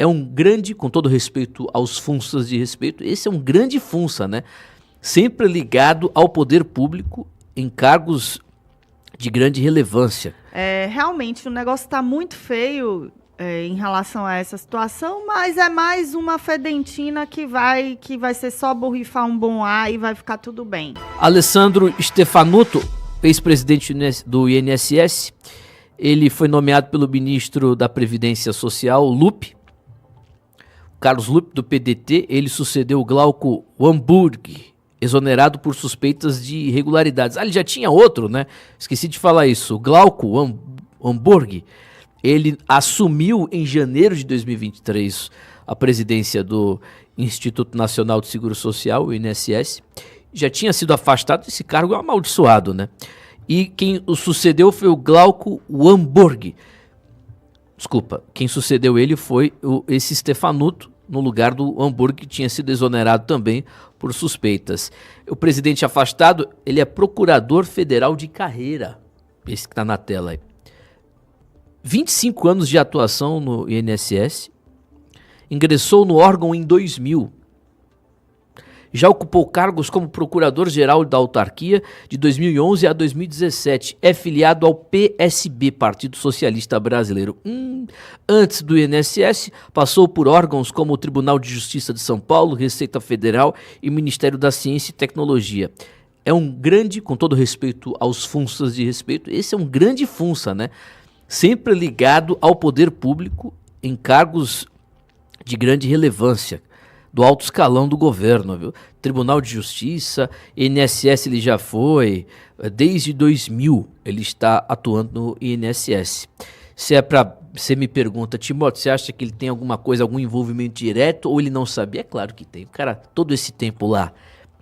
é um grande, com todo respeito aos funsas de respeito, esse é um grande funsa, né? Sempre ligado ao poder público em cargos de grande relevância. Realmente, o negócio está muito feio em relação a essa situação, mas é mais uma fedentina que vai ser só borrifar um bom ar e vai ficar tudo bem. Alessandro Stefanuto, ex-presidente do INSS, ele foi nomeado pelo ministro da Previdência Social, Lupe, Carlos Lupe, do PDT. Ele sucedeu o Glauco Wamburg, exonerado por suspeitas de irregularidades. Ele já tinha outro, né? Esqueci de falar isso. O Glauco Wamburg, ele assumiu em janeiro de 2023 a presidência do Instituto Nacional de Seguro Social, o INSS. Já tinha sido afastado, esse cargo é amaldiçoado, né? E quem o sucedeu foi o Glauco Wamburg. Desculpa, quem sucedeu ele foi esse Stefanuto, no lugar do Wamburg, que tinha sido exonerado também por suspeitas. O presidente afastado, ele é procurador federal de carreira, esse que está na tela aí. 25 anos de atuação no INSS, ingressou no órgão em 2000. Já ocupou cargos como procurador-geral da autarquia de 2011 a 2017. É filiado ao PSB, Partido Socialista Brasileiro. Antes do INSS, passou por órgãos como o Tribunal de Justiça de São Paulo, Receita Federal e Ministério da Ciência e Tecnologia. É um grande, com todo respeito aos funsas de respeito, esse é um grande funsa, né? Sempre ligado ao poder público em cargos de grande relevância, do alto escalão do governo, viu? Tribunal de Justiça, INSS ele já foi, desde 2000 ele está atuando no INSS. Você me pergunta, Timóteo, você acha que ele tem alguma coisa, algum envolvimento direto ou ele não sabia? É claro que tem. O cara, todo esse tempo lá,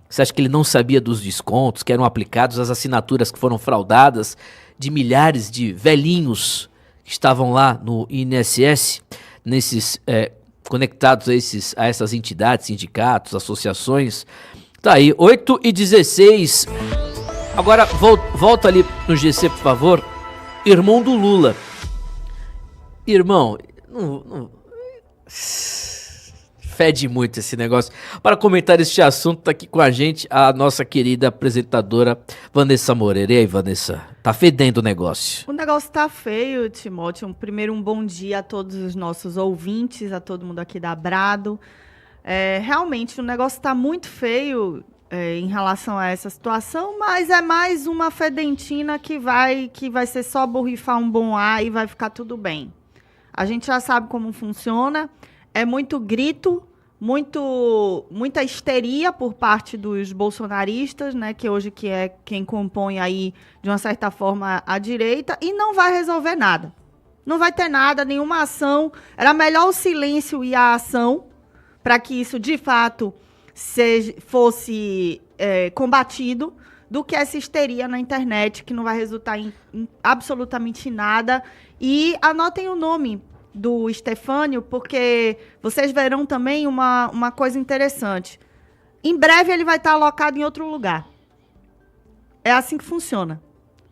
você acha que ele não sabia dos descontos que eram aplicados, as assinaturas que foram fraudadas de milhares de velhinhos que estavam lá no INSS, nesses conectados a essas entidades, sindicatos, associações? Tá aí, 8h16. Agora, volta ali no GC, por favor. Irmão do Lula. Irmão, não fede muito esse negócio. Para comentar este assunto, tá aqui com a gente a nossa querida apresentadora Vanessa Moreira. E aí, Vanessa? Tá fedendo o negócio. O negócio tá feio, Timóteo. Primeiro, um bom dia a todos os nossos ouvintes, a todo mundo aqui da Brado. Realmente, o negócio tá muito feio em relação a essa situação, mas é mais uma fedentina que vai ser só borrifar um bom ar e vai ficar tudo bem. A gente já sabe como funciona. É muito grito, muita histeria por parte dos bolsonaristas, né, que hoje que é quem compõe aí, de uma certa forma, a direita, e não vai resolver nada. Não vai ter nada, nenhuma ação. Era melhor o silêncio e a ação para que isso, de fato, fosse combatido, do que essa histeria na internet, que não vai resultar em absolutamente nada. E anotem o nome do Estefânio, porque vocês verão também uma coisa interessante. Em breve ele vai estar alocado em outro lugar. É assim que funciona,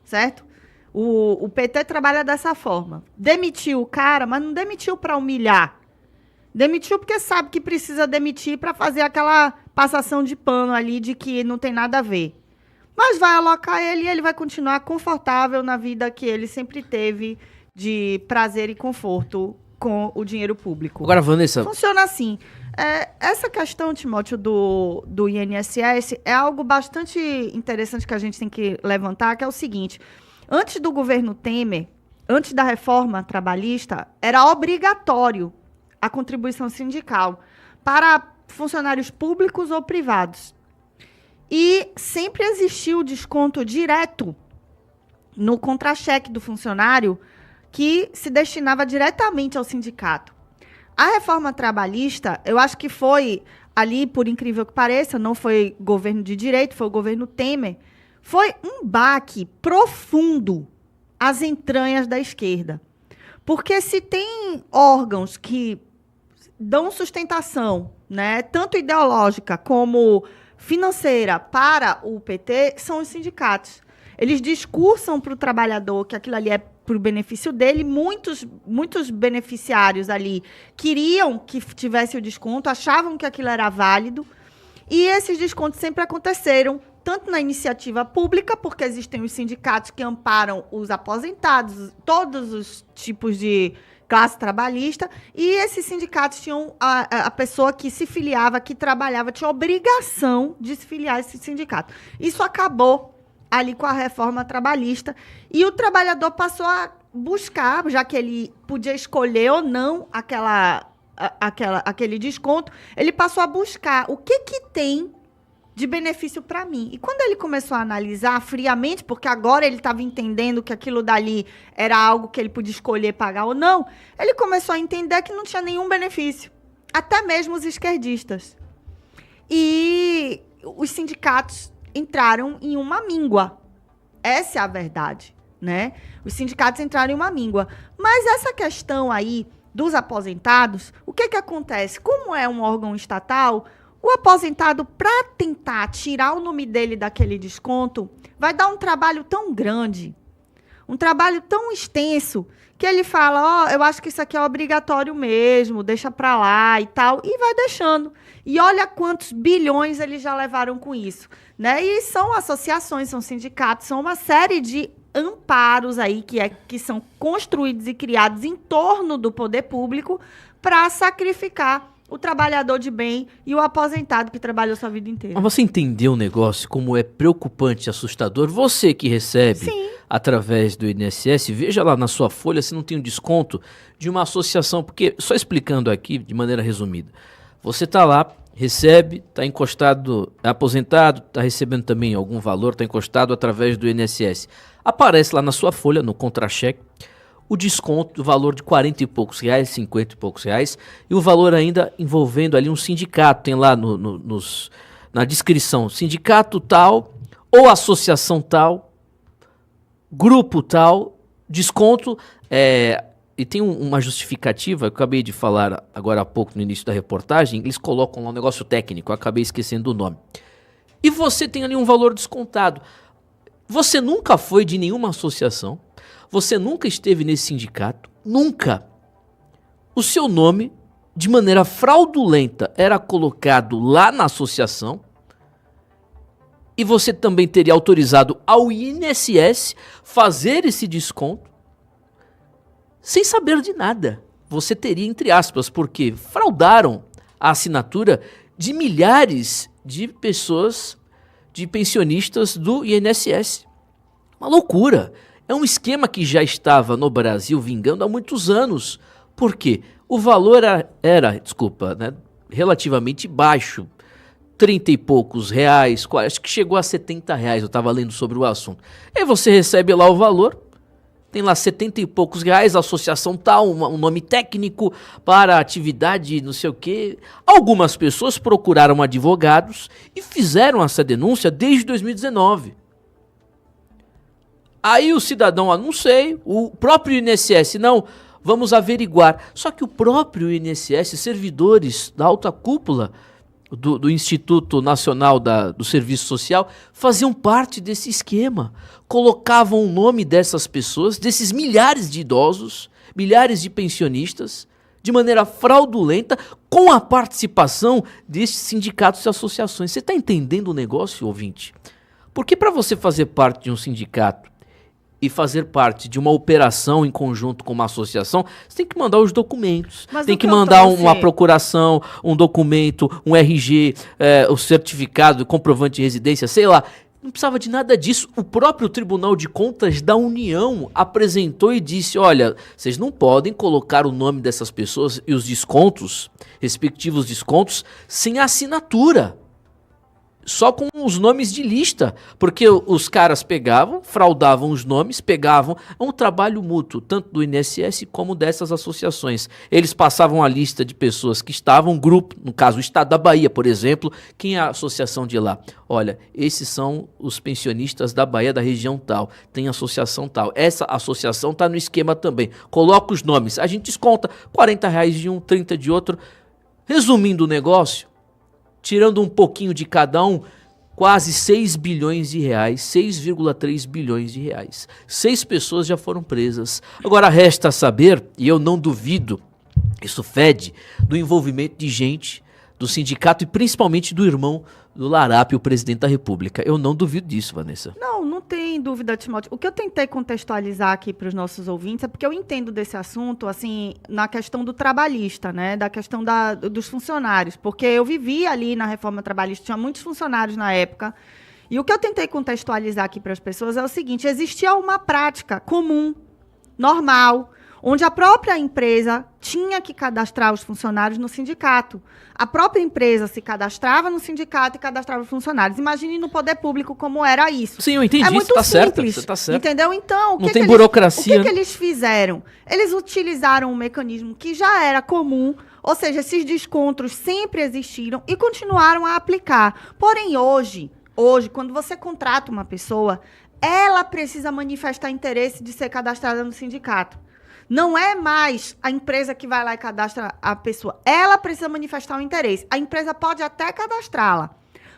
certo? O PT trabalha dessa forma. Demitiu o cara, mas não demitiu para humilhar. Demitiu porque sabe que precisa demitir para fazer aquela passação de pano ali de que não tem nada a ver. Mas vai alocar ele e ele vai continuar confortável na vida que ele sempre teve, de prazer e conforto com o dinheiro público. Agora, Vanessa... Funciona assim. Essa questão, Timóteo, do INSS é algo bastante interessante que a gente tem que levantar, que é o seguinte. Antes do governo Temer, antes da reforma trabalhista, era obrigatório a contribuição sindical para funcionários públicos ou privados. E sempre existiu desconto direto no contra-cheque do funcionário que se destinava diretamente ao sindicato. A reforma trabalhista, eu acho que foi ali, por incrível que pareça, não foi governo de direito, foi o governo Temer, foi um baque profundo às entranhas da esquerda. Porque se tem órgãos que dão sustentação, né, tanto ideológica como financeira para o PT, são os sindicatos. Eles discursam para o trabalhador que aquilo ali é pro benefício dele. Muitos beneficiários ali queriam que tivesse o desconto, achavam que aquilo era válido. E esses descontos sempre aconteceram, tanto na iniciativa pública, porque existem os sindicatos que amparam os aposentados, todos os tipos de classe trabalhista, e esses sindicatos tinham a pessoa que se filiava, que trabalhava, tinha obrigação de se filiar a esse sindicato. Isso acabou ali com a reforma trabalhista, e o trabalhador passou a buscar, já que ele podia escolher ou não aquele desconto, ele passou a buscar o que tem de benefício para mim. E quando ele começou a analisar friamente, porque agora ele estava entendendo que aquilo dali era algo que ele podia escolher pagar ou não, ele começou a entender que não tinha nenhum benefício. Até mesmo os esquerdistas. E os sindicatos entraram em uma míngua. Essa é a verdade, né? Os sindicatos entraram em uma míngua. Mas essa questão aí dos aposentados, o que acontece? Como é um órgão estatal, o aposentado, para tentar tirar o nome dele daquele desconto, vai dar um trabalho tão grande, um trabalho tão extenso, que ele fala, eu acho que isso aqui é obrigatório mesmo, deixa para lá e tal, e vai deixando. E olha quantos bilhões eles já levaram com isso, né? E são associações, são sindicatos, são uma série de amparos aí que são construídos e criados em torno do poder público para sacrificar o trabalhador de bem e o aposentado que trabalhou sua vida inteira. Mas você entendeu o negócio, como é preocupante e assustador? Você que recebe através do INSS, veja lá na sua folha se não tem um desconto de uma associação, porque, só explicando aqui de maneira resumida, você está lá, recebe, está encostado, é aposentado, está recebendo também algum valor, está encostado através do INSS. Aparece lá na sua folha, no contra-cheque, o desconto do valor de 40 e poucos reais, 50 e poucos reais, e o valor ainda envolvendo ali um sindicato, tem lá na descrição, sindicato tal, ou associação tal, grupo tal, desconto, e tem uma justificativa, eu acabei de falar agora há pouco no início da reportagem, eles colocam lá um negócio técnico, eu acabei esquecendo o nome. E você tem ali um valor descontado. Você nunca foi de nenhuma associação, você nunca esteve nesse sindicato, nunca. O seu nome, de maneira fraudulenta, era colocado lá na associação e você também teria autorizado ao INSS fazer esse desconto sem saber de nada. Você teria, entre aspas, porque fraudaram a assinatura de milhares de pessoas, de pensionistas do INSS. Uma loucura. É um esquema que já estava no Brasil vingando há muitos anos. Por quê? O valor era relativamente baixo. 30 e poucos reais, acho que chegou a 70 reais, eu estava lendo sobre o assunto. Aí você recebe lá o valor, tem lá 70 e poucos reais, a associação tal, um nome técnico para atividade não sei o quê. Algumas pessoas procuraram advogados e fizeram essa denúncia desde 2019. Aí o cidadão, não sei, o próprio INSS, não, vamos averiguar. Só que o próprio INSS, servidores da alta cúpula do Instituto Nacional do Serviço Social, faziam parte desse esquema. Colocavam o nome dessas pessoas, desses milhares de idosos, milhares de pensionistas, de maneira fraudulenta, com a participação desses sindicatos e associações. Você está entendendo o negócio, ouvinte? Porque para você fazer parte de um sindicato e fazer parte de uma operação em conjunto com uma associação, você tem que mandar os documentos. Mas tem que mandar uma procuração, um documento, um RG, o certificado, comprovante de residência, sei lá. Não precisava de nada disso. O próprio Tribunal de Contas da União apresentou e disse, olha, vocês não podem colocar o nome dessas pessoas e os descontos, respectivos descontos, sem assinatura. Só com os nomes de lista, porque os caras pegavam, fraudavam os nomes, pegavam, é um trabalho mútuo, tanto do INSS como dessas associações. Eles passavam a lista de pessoas que estavam, grupo, no caso o Estado da Bahia, por exemplo, quem é a associação de lá? Olha, esses são os pensionistas da Bahia, da região tal, tem associação tal, essa associação está no esquema também, coloca os nomes, a gente desconta 40 reais de um, 30 de outro. Resumindo o negócio, tirando um pouquinho de cada um, quase 6 bilhões de reais, 6,3 bilhões de reais. 6 pessoas já foram presas. Agora resta saber, e eu não duvido, isso fede, do envolvimento de gente do sindicato e principalmente do irmão do Larápio, o presidente da República. Eu não duvido disso, Vanessa. Não tem dúvida, Timóteo. O que eu tentei contextualizar aqui para os nossos ouvintes é porque eu entendo desse assunto, assim, na questão do trabalhista, né? Da questão dos funcionários. Porque eu vivi ali na reforma trabalhista, tinha muitos funcionários na época. E o que eu tentei contextualizar aqui para as pessoas é o seguinte: existia uma prática comum, normal, onde a própria empresa tinha que cadastrar os funcionários no sindicato. A própria empresa se cadastrava no sindicato e cadastrava os funcionários. Imagine no poder público como era isso. Sim, eu entendi. É muito simples, você tá certo. Entendeu? Então, não tem burocracia. O que eles fizeram? Eles utilizaram um mecanismo que já era comum, ou seja, esses descontos sempre existiram e continuaram a aplicar. Porém, hoje, quando você contrata uma pessoa, ela precisa manifestar interesse de ser cadastrada no sindicato. Não é mais a empresa que vai lá e cadastra a pessoa. Ela precisa manifestar o interesse. A empresa pode até cadastrá-la,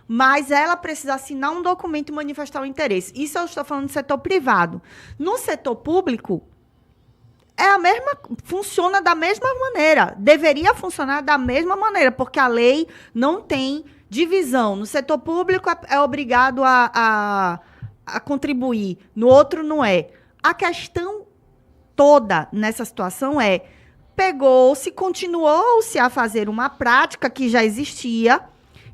mas ela precisa assinar um documento e manifestar o interesse. Isso eu estou falando do setor privado. No setor público, funciona da mesma maneira. Deveria funcionar da mesma maneira, porque a lei não tem divisão. No setor público é obrigado a contribuir, no outro não é. A questão toda nessa situação continuou-se a fazer uma prática que já existia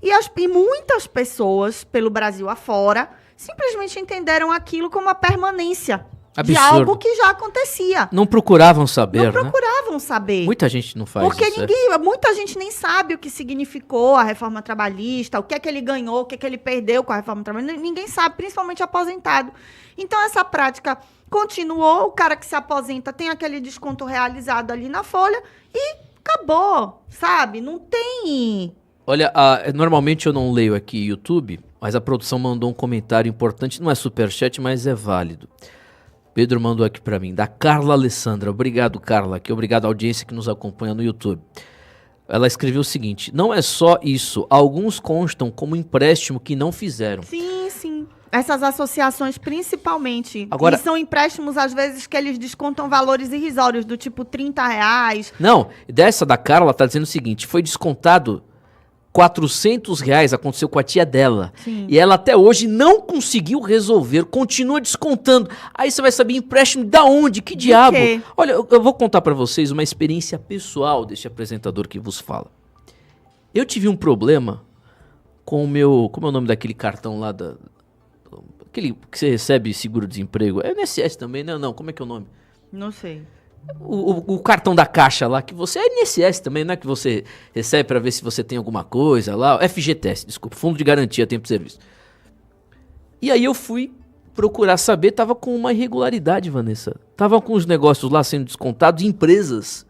e muitas pessoas pelo Brasil afora simplesmente entenderam aquilo como a permanência de algo que já acontecia. Não procuravam saber, Não procuravam saber. Muita gente não faz porque isso. Muita gente nem sabe o que significou a reforma trabalhista, o que é que ele ganhou, o que é que ele perdeu com a reforma trabalhista. Ninguém sabe, principalmente aposentado. Então, essa prática continuou, o cara que se aposenta tem aquele desconto realizado ali na folha e acabou, sabe? Não tem... Olha, normalmente eu não leio aqui YouTube, mas a produção mandou um comentário importante, não é superchat, mas é válido. Pedro mandou aqui pra mim, da Carla Alessandra. Obrigado, Carla, obrigado à audiência que nos acompanha no YouTube. Ela escreveu o seguinte: não é só isso, alguns constam como empréstimo que não fizeram. Sim, sim. Essas associações, principalmente. Agora, e são empréstimos, às vezes, que eles descontam valores irrisórios, do tipo R$30. Não, dessa da Carla, ela tá dizendo o seguinte: foi descontado R$400, aconteceu com a tia dela. Sim. E ela até hoje não conseguiu resolver, continua descontando. Aí você vai saber empréstimo da onde? Que diabo? Quê? Olha, eu vou contar pra vocês uma experiência pessoal deste apresentador que vos fala. Eu tive um problema com o meu... Como é o nome daquele cartão lá aquele que você recebe seguro-desemprego? É INSS também, né? Não, como é que é o nome? Não sei. O cartão da Caixa lá, que você... É INSS também, né? Que você recebe pra ver se você tem alguma coisa lá. FGTS, desculpa. Fundo de Garantia Tempo de Serviço. E aí eu fui procurar saber, tava com uma irregularidade, Vanessa. Tava com os negócios lá sendo descontados, empresas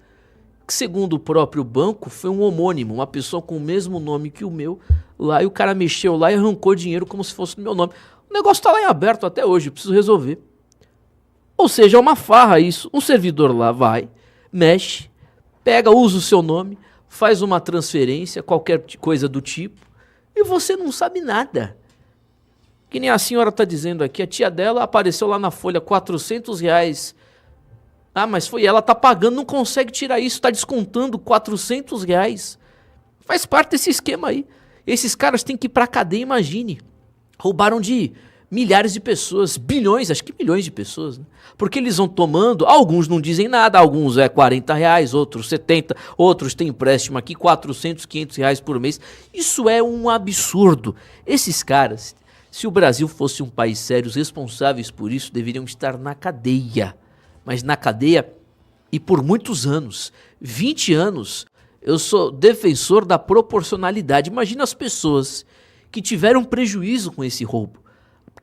que, segundo o próprio banco, foi um homônimo, uma pessoa com o mesmo nome que o meu lá, e o cara mexeu lá e arrancou dinheiro como se fosse no meu nome. O negócio tá lá em aberto até hoje, eu preciso resolver. Ou seja, é uma farra isso. Um servidor lá vai, mexe, pega, usa o seu nome, faz uma transferência, qualquer coisa do tipo, e você não sabe nada. Que nem a senhora está dizendo aqui, a tia dela apareceu lá na folha, R$400. Ah, mas foi ela, tá pagando, não consegue tirar isso, tá descontando R$400. Faz parte desse esquema aí. Esses caras têm que ir pra cadeia, imagine. Roubaram de milhares de pessoas, bilhões, acho que milhões de pessoas, né? Porque eles vão tomando, alguns não dizem nada, alguns é R$40, outros 70, outros têm empréstimo aqui, 400, 500 reais por mês. Isso é um absurdo. Esses caras, se o Brasil fosse um país sério, os responsáveis por isso deveriam estar na cadeia. Mas na cadeia e por muitos anos, 20 anos, eu sou defensor da proporcionalidade. Imagina as pessoas que tiveram prejuízo com esse roubo.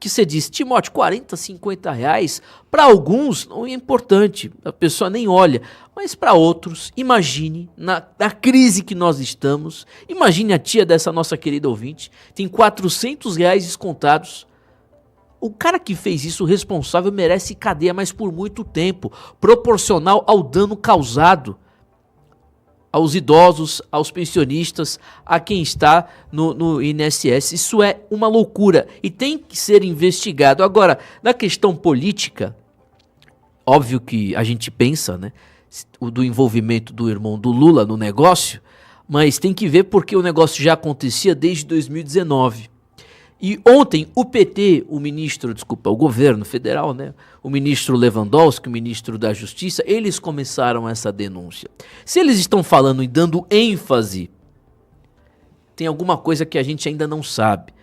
Que você diz, Timóteo, 40, 50 reais, para alguns não é importante, a pessoa nem olha, mas para outros, imagine, na crise que nós estamos, imagine a tia dessa nossa querida ouvinte, tem R$400 descontados. O cara que fez isso, o responsável, merece cadeia, mas por muito tempo, proporcional ao dano causado. aos idosos, aos pensionistas, a quem está no INSS. Isso é uma loucura e tem que ser investigado. Agora, na questão política, óbvio que a gente pensa, né, do envolvimento do irmão do Lula no negócio, mas tem que ver porque o negócio já acontecia desde 2019. E ontem o PT, o governo federal, né, o ministro Lewandowski, o ministro da Justiça, eles começaram essa denúncia. Se eles estão falando e dando ênfase, tem alguma coisa que a gente ainda não sabe.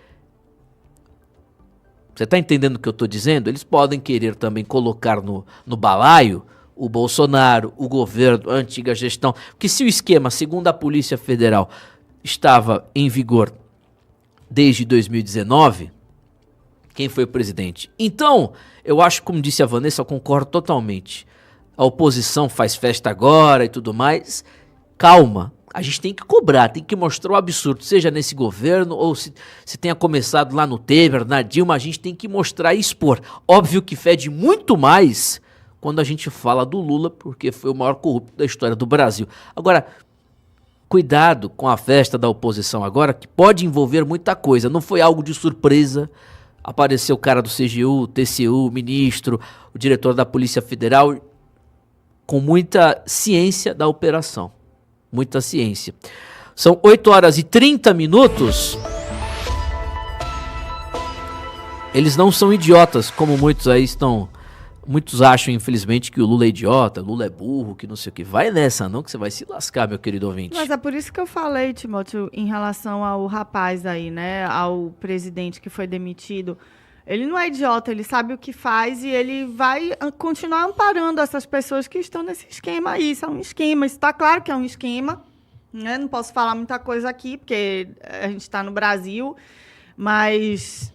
Você está entendendo o que eu estou dizendo? Eles podem querer também colocar no balaio o Bolsonaro, o governo, a antiga gestão. Porque se o esquema, segundo a Polícia Federal, estava em vigor desde 2019, quem foi o presidente? Então, eu acho, como disse a Vanessa, eu concordo totalmente. A oposição faz festa agora e tudo mais. Calma, a gente tem que cobrar, tem que mostrar o absurdo, seja nesse governo ou se tenha começado lá no Temer, na Dilma, a gente tem que mostrar e expor. Óbvio que fede muito mais quando a gente fala do Lula, porque foi o maior corrupto da história do Brasil. Agora, cuidado com a festa da oposição agora, que pode envolver muita coisa. Não foi algo de surpresa. Apareceu o cara do CGU, TCU, ministro, o diretor da Polícia Federal, com muita ciência da operação. Muita ciência. São 8h30. Eles não são idiotas, como muitos aí estão... Muitos acham, infelizmente, que o Lula é idiota, Lula é burro, que não sei o que. Vai nessa não, que você vai se lascar, meu querido ouvinte. Mas é por isso que eu falei, Timóteo, em relação ao rapaz aí, né? Ao presidente que foi demitido. Ele não é idiota, ele sabe o que faz e ele vai continuar amparando essas pessoas que estão nesse esquema aí. Isso é um esquema, isso está claro que é um esquema, né? Não posso falar muita coisa aqui, porque a gente está no Brasil, mas...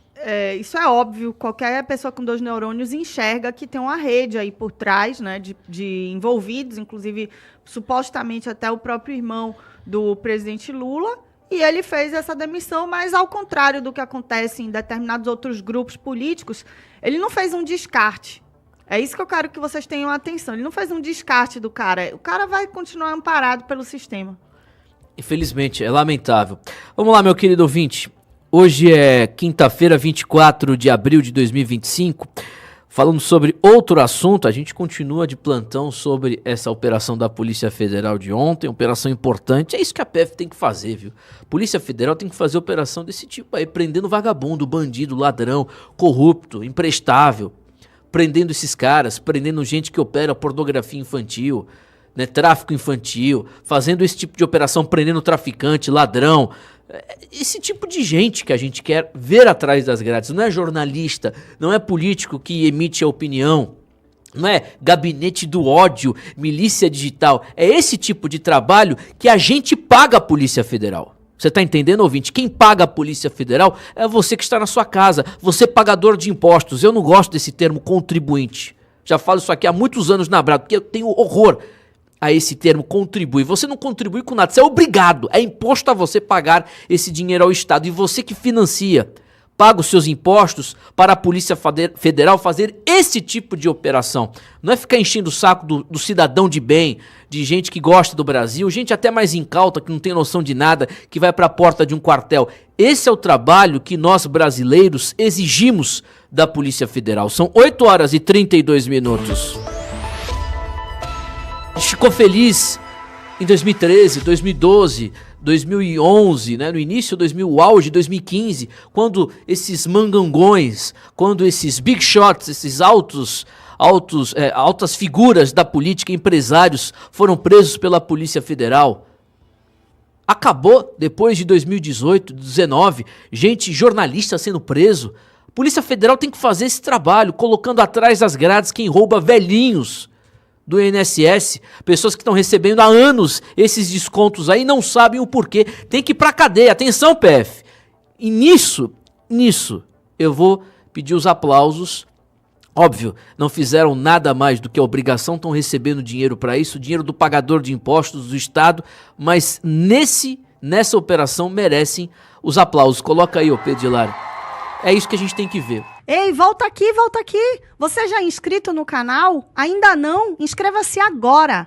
isso é óbvio, qualquer pessoa com 2 neurônios enxerga que tem uma rede aí por trás, né, de envolvidos, inclusive supostamente até o próprio irmão do presidente Lula, e ele fez essa demissão, mas ao contrário do que acontece em determinados outros grupos políticos, ele não fez um descarte. É isso que eu quero que vocês tenham atenção, ele não fez um descarte do cara, o cara vai continuar amparado pelo sistema. Infelizmente, é lamentável. Vamos lá, meu querido ouvinte. Hoje é quinta-feira, 24 de abril de 2025, falando sobre outro assunto. A gente continua de plantão sobre essa operação da Polícia Federal de ontem, operação importante. É isso que a PF tem que fazer, viu? Polícia Federal tem que fazer operação desse tipo aí, prendendo vagabundo, bandido, ladrão, corrupto, imprestável, prendendo esses caras, prendendo gente que opera pornografia infantil, né, tráfico infantil, fazendo esse tipo de operação, prendendo traficante, ladrão. Esse tipo de gente que a gente quer ver atrás das grades. Não é jornalista, não é político que emite a opinião, não é gabinete do ódio, milícia digital. É esse tipo de trabalho que a gente paga a Polícia Federal. Você tá entendendo, ouvinte? Quem paga a Polícia Federal é você que está na sua casa, você pagador de impostos. Eu não gosto desse termo contribuinte. Já falo isso aqui há muitos anos na Brado, porque eu tenho horror a esse termo contribui. Você não contribui com nada, você é obrigado, é imposto a você pagar esse dinheiro ao Estado. E você que financia, paga os seus impostos para a Polícia Federal fazer esse tipo de operação. Não é ficar enchendo o saco do cidadão de bem, de gente que gosta do Brasil, gente até mais incauta, que não tem noção de nada, que vai para a porta de um quartel. Esse é o trabalho que nós brasileiros exigimos da Polícia Federal. São 8h32. A gente ficou feliz em 2013, 2012, 2011, né? No início de 2000, o auge de 2015, quando esses mangangões, quando esses big shots, esses altas figuras da política, empresários, foram presos pela Polícia Federal. Acabou, depois de 2018, 2019, gente, jornalista sendo preso. A Polícia Federal tem que fazer esse trabalho, colocando atrás das grades quem rouba velhinhos do INSS, pessoas que estão recebendo há anos esses descontos aí, não sabem o porquê, tem que ir pra cadeia. Atenção, PF. E nisso, eu vou pedir os aplausos. Óbvio, não fizeram nada mais do que a obrigação, estão recebendo dinheiro para isso, dinheiro do pagador de impostos do Estado, mas nessa operação merecem os aplausos. Coloca aí, ô Pedro Hilário. É isso que a gente tem que ver. Ei, volta aqui. Você já é inscrito no canal? Ainda não? Inscreva-se agora.